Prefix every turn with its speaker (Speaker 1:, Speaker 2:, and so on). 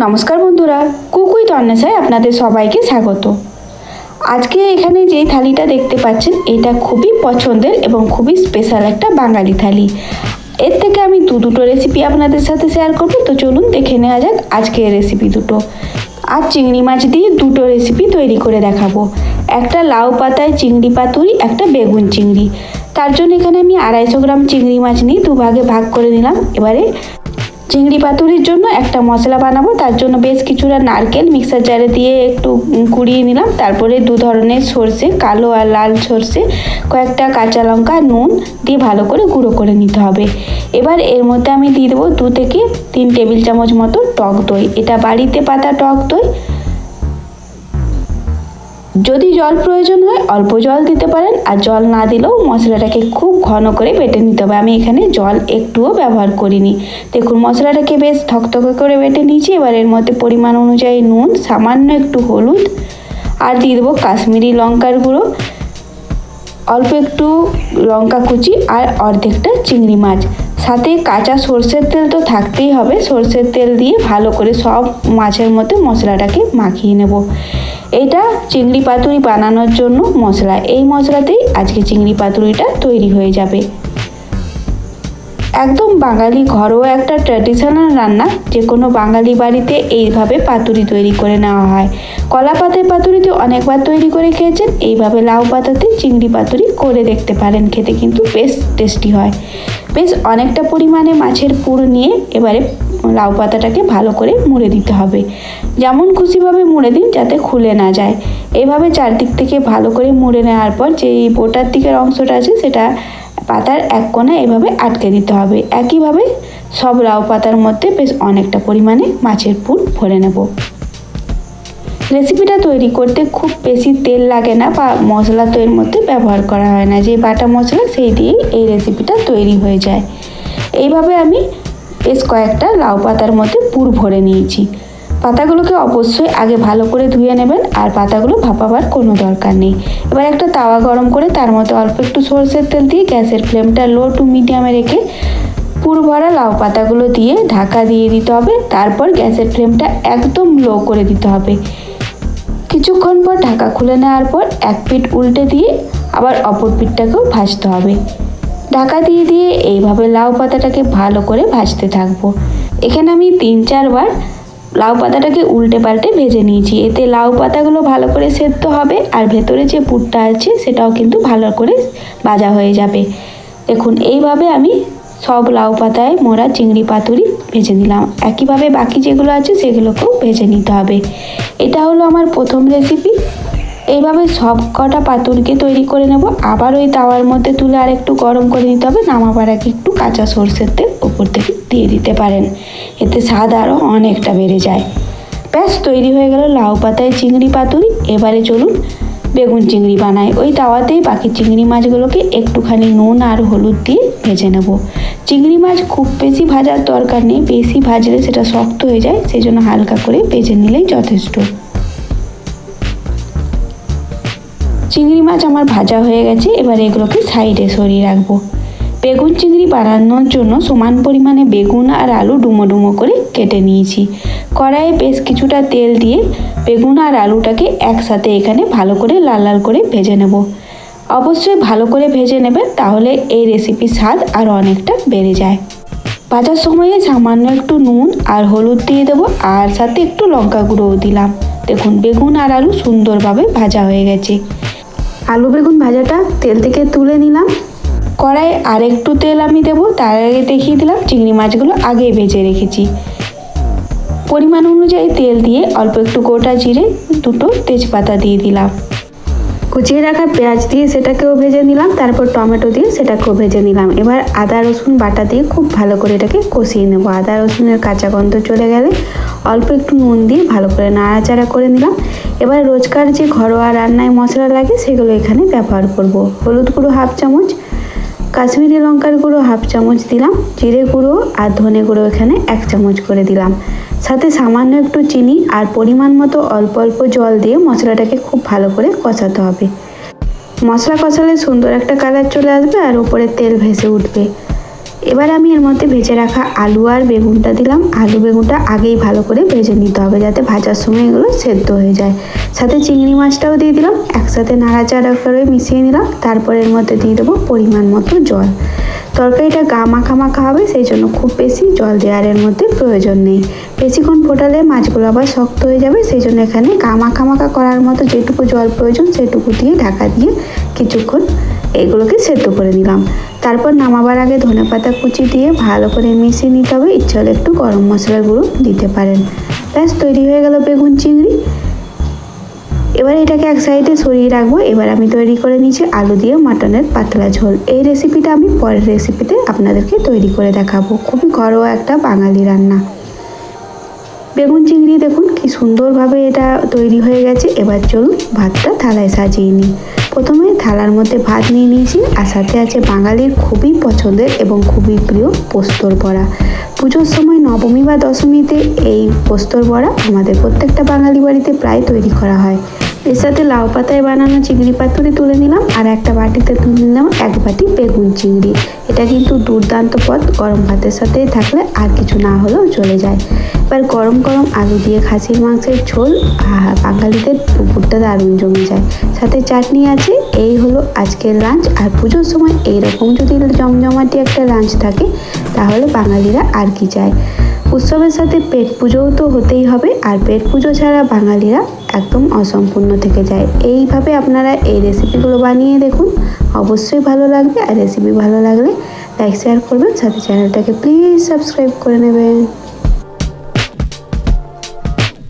Speaker 1: নমস্কার বন্ধুরা, cook with অন্বেষায় আপনাদের সবাইকে স্বাগত। আজকে এখানে যেই থালিটা দেখতে পাচ্ছেন এটা খুবই পছন্দের এবং খুবই স্পেশাল একটা বাঙালি থালি। এর থেকে আমি দুটো রেসিপি আপনাদের সাথে শেয়ার করব। তো চলুন দেখে নেওয়া যাক আজকের রেসিপি দুটো। আর চিংড়ি মাছ দিয়ে দুটো রেসিপি তৈরি করে দেখাবো। একটা লাউ পাতায় চিংড়ি পাতুরি, একটা বেগুন চিংড়ি। তার জন্য এখানে আমি 250 গ্রাম চিংড়ি মাছ নিয়ে দুভাগে ভাগ করে নিলাম। এবারে চিংড়ি পাতুরির জন্য একটা মশলা বানাবো। তার জন্য বেশ কিছুটা নারকেল মিক্সার জারে দিয়ে একটু কুড়িয়ে নিলাম। তারপরে দু ধরনের সর্ষে, কালো আর লাল সর্ষে, কয়েকটা কাঁচা লঙ্কা, নুন দিয়ে ভালো করে গুঁড়ো করে নিতে হবে। এবার এর মধ্যে আমি দিয়ে দেবো 2 থেকে 3 টেবিল চামচ মতো টক দই। এটা বাড়িতে পাতা টক দই। যদি জল প্রয়োজন হয় অল্প জল দিতে পারেন, আর জল না দিলেও মশলাটাকে খুব ঘন করে বেটে নিতে হবে। আমি এখানে জল একটুও ব্যবহার করিনি। দেখুন মশলাটাকে বেশ থকথকে করে বেটে নিয়েছি। এবার এর মধ্যে পরিমাণ অনুযায়ী নুন, সামান্য একটু হলুদ, আর দিয়ে দেবো কাশ্মীরি লঙ্কার গুঁড়ো, অল্প একটু লঙ্কা কুচি, আর অর্ধেকটা চিংড়ি মাছ। সাথে কাঁচা সর্ষের তেল তো থাকতেই হবে। সর্ষের তেল দিয়ে ভালো করে সব মাছের মধ্যে মশলাটাকে মাখিয়ে নেব। এটা চিংড়ি পাতুরি বানানোর জন্য মশলা। এই মশলাতেই আজকে চিংড়ি পাতুরিটা তৈরি হয়ে যাবে। একদম বাঙালি ঘরোয়া একটা ট্র্যাডিশনাল রান্না। যে কোনো বাঙালি বাড়িতে এইভাবে পাতুরি তৈরি করে নেওয়া হয়। কলা পাতায় পাতুরিতে অনেকবার তৈরি করে খেয়েছেন, এইভাবে লাউ পাতাতে চিংড়ি পাতুরি করে দেখতে পারেন। খেতে কিন্তু বেশ টেস্টি হয়। বেশ অনেকটা পরিমাণে মাছের পুর নিয়ে এবারে লাউ পাতাটাকে ভালো করে মুড়ে দিতে হবে। যেমন খুশিভাবে মুড়ে দিন, যাতে খুলে না যায়। এইভাবে চারদিক থেকে ভালো করে মুড়ে নেওয়ার পর যে বোটার দিকের অংশটা আছে সেটা পাতার এক কোণে এভাবে আটকে দিতে হবে। একইভাবে সব লাউ পাতার মধ্যে বেশ অনেকটা পরিমাণে মাছের পুর ভরে নেব। রেসিপিটা তৈরি করতে খুব বেশি তেল লাগে না, বা মশলা তো এর মধ্যে ব্যবহার করা হয় না। যে বাটা মশলা সেই দিয়েই এই রেসিপিটা তৈরি হয়ে যায়। এইভাবে আমি বেশ কয়েকটা লাউ পাতার মধ্যে পুর ভরে নিয়েছি। পাতাগুলোকে অবশ্যই আগে ভালো করে ধুয়ে নেবেন, আর পাতাগুলো ভাপাবার কোনো দরকার নেই। এবার একটা তাওয়া গরম করে তার মধ্যে অল্প একটু সরষের তেল দিয়ে গ্যাসের ফ্লেমটা লো টু মিডিয়ামে রেখে পুর ভরা লাউ পাতাগুলো দিয়ে ঢাকা দিয়ে দিতে হবে। তারপর গ্যাসের ফ্লেমটা একদম লো করে দিতে হবে। কিছুক্ষণ পর ঢাকা খুলে নেওয়ার পর এক পিঠ উল্টে দিয়ে আবার অপর পিঠটাকেও ভাজতে হবে। ঢাকা দিয়ে দিয়ে এইভাবে লাউ পাতাটাকে ভালো করে ভাজতে থাকবো। এখানে আমি 3-4 বার লাউ পাতাটাকে উল্টে পাল্টে ভেজে নিয়েছি। এতে লাউ পাতাগুলো ভালো করে সেদ্ধ হবে, আর ভেতরে যে পুরটা আছে সেটাও কিন্তু ভালো করে ভাজা হয়ে যাবে। দেখুন এইভাবে আমি সব লাউ পাতায় মোড়া চিংড়ি পাতুরি ভেজে নিলাম। একইভাবে বাকি যেগুলো আছে সেগুলোকেও ভেজে নিতে হবে। এটা হলো আমার প্রথম রেসিপি। এইভাবে সব কটা পাতুরিকে তৈরি করে নেব। আবার ওই তাওয়ার মধ্যে তুলে আর একটু গরম করে নিতে হবে। নামাবার আগে একটু কাঁচা সরষের তেল উপর থেকে দিয়ে দিতে পারেন, এতে স্বাদ আরও অনেকটা বেড়ে যায়। ব্যাস তৈরি হয়ে গেল লাউ পাতায় চিংড়ি পাতুরি। এবারে চলুন বেগুন চিংড়ি বানাই। ওই তাওয়াতেই বাকি চিংড়ি মাছগুলোকে একটুখানি নুন আর হলুদ দিয়ে ভেজে নেব। চিংড়ি মাছ খুব বেশি ভাজার দরকার নেই, বেশি ভাজলে সেটা শক্ত হয়ে যায়, সেই জন্য হালকা করে ভেজে নিলেই যথেষ্ট। চিংড়ি মাছ আমার ভাজা হয়ে গেছে। এবার এগুলোকে সাইডে সরিয়ে রাখবো। বেগুন চিংড়ি বানানোর জন্য সমান পরিমাণে বেগুন আর আলু ডুমো ডুমো করে কেটে নিয়েছি। কড়াইয়ে বেশ কিছুটা তেল দিয়ে বেগুন আর আলুটাকে একসাথে এখানে ভালো করে লাল লাল করে ভেজে নেব। অবশ্যই ভালো করে ভেজে নেবেন, তাহলে এই রেসিপির স্বাদ আরও অনেকটা বেড়ে যায়। ভাজার সময়ে সামান্য একটু নুন আর হলুদ দিয়ে দেবো, আর সাথে একটু লঙ্কা গুঁড়োও দিলাম। দেখুন বেগুন আর আলু সুন্দরভাবে ভাজা হয়ে গেছে। আলু বেগুন ভাজাটা তেল থেকে তুলে নিলাম। কড়াইয়ে আর একটু তেল আমি দেবো। তার আগে দেখিয়ে দিলাম চিংড়ি মাছগুলো আগেই ভেজে রেখেছি। পরিমাণ অনুযায়ী তেল দিয়ে অল্প একটু গোটা জিরে, 2টো তেজপাতা দিয়ে দিলাম। কুচিয়ে রাখা পেঁয়াজ দিয়ে সেটাকেও ভেজে নিলাম। তারপর টমেটো দিয়ে সেটাকেও ভেজে নিলাম। এবার আদা রসুন বাটা দিয়ে খুব ভালো করে এটাকে কষিয়ে নেব। আদা রসুনের কাঁচা গন্ধ চলে গেলে অল্প একটু নুন দিয়ে ভালো করে নাড়াচাড়া করে নিলাম। এবার রোজকার যে ঘরোয়া রান্নায় মশলা লাগে সেগুলো এখানে ব্যবহার করব। হলুদ গুঁড়ো 1/2 চামচ, কাশ্মীরি লঙ্কার গুঁড়ো 1/2 চামচ দিলাম, জিরে গুঁড়ো আর ধনে গুঁড়ো এখানে 1 চামচ করে দিলাম। সাথে সামান্য একটু চিনি আর পরিমাণ মতো অল্প অল্প জল দিয়ে মশলাটাকে খুব ভালো করে কষাতে হবে। মশলা কষালে সুন্দর একটা কালার চলে আসবে আর ওপরে তেল ভেসে উঠবে। এবার আমি এর মধ্যে ভেজে রাখা আলু আর বেগুনটা দিলাম। আলু বেগুনটা আগেই ভালো করে ভেজে নিতে হবে যাতে ভাজার সময় এগুলো সেদ্ধ হয়ে যায়। সাথে চিংড়ি মাছটাও দিয়ে দিলাম, একসাথে নাড়াচাড়া করে মিশিয়ে নিলাম। তারপর এর মধ্যে দিয়ে দেবো পরিমাণ মতো জল। তরকারিটা গা মাখা মাখা হবে, সেই জন্য খুব বেশি জল দেওয়ার এর মধ্যে প্রয়োজন নেই। বেশিক্ষণ ফোটালে মাছগুলো আবার শক্ত হয়ে যাবে, সেই জন্য এখানে গা মাখা মাখা করার মতো যেটুকু জল প্রয়োজন সেটুকু দিয়ে ঢাকা দিয়ে কিছুক্ষণ এগুলোকে সেদ্ধ করে নিলাম। তারপর নামাবার আগে ধনেপাতা কুচি দিয়ে ভালো করে মিশিয়ে নিতে হবে। ইচ্ছা হলে একটু গরম মশলার গুঁড়ো দিতে পারেন। ব্যাস তৈরি হয়ে গেল বেগুন চিংড়ি। এবার এটাকে এক সাইডে সরিয়ে রাখবো। এবার আমি তৈরি করে নিয়েছি আলু দিয়ে মাটনের পাতলা ঝোল। এই রেসিপিটা আমি পরের রেসিপিতে আপনাদেরকে তৈরি করে দেখাবো। খুবই ঘরোয়া একটা বাঙালি রান্না। বেগুন চিংড়ি দেখুন কি সুন্দরভাবে এটা তৈরি হয়ে গেছে। এবার চলুন ভাতটা থালায় সাজিয়ে নিই। প্রথমে থালার মধ্যে ভাত নিয়ে নিয়েছি, আর সাথে আছে বাঙালির খুবই পছন্দের এবং খুবই প্রিয় পোস্তর বড়া। পুজোর সময় নবমী বা দশমীতে এই পোস্তর বড়া আমাদের প্রত্যেকটা বাঙালি বাড়িতে প্রায় তৈরি করা হয়। এর সাথে লাউ পাতায় বানানো চিংড়ি পাতুরি তুলে নিলাম, আর একটা বাটিতে তুলে নিলাম এক বাটি বেগুন চিংড়ি। এটা কিন্তু দুর্দান্ত পদ, গরম ভাতের সাথে থাকলে আর কিছু না হলেও চলে যায়। এবার গরম গরম আলু দিয়ে খাসির মাংসের ঝোল, বাঙালিদের পুকুরটা দারুণ জমে যায়। সাথে চাটনি আছে। এই হলো আজকের লাঞ্চ। আর পুজোর সময় এইরকম যদি জমজমাটি একটা লাঞ্চ থাকে তাহলে বাঙালিরা আর কি চায়। উৎসবের সাথে পেট পুজোও তো হতেই হবে, আর পেট পুজো ছাড়া বাঙালিরা একদম অসম্পূর্ণ থেকে যায়। এইভাবে আপনারা এই রেসিপিগুলো বানিয়ে দেখুন, অবশ্যই ভালো লাগবে। আর রেসিপি ভালো লাগলে লাইক শেয়ার করবেন, সাথে চ্যানেলটাকে প্লিজ সাবস্ক্রাইব করে নেবেন।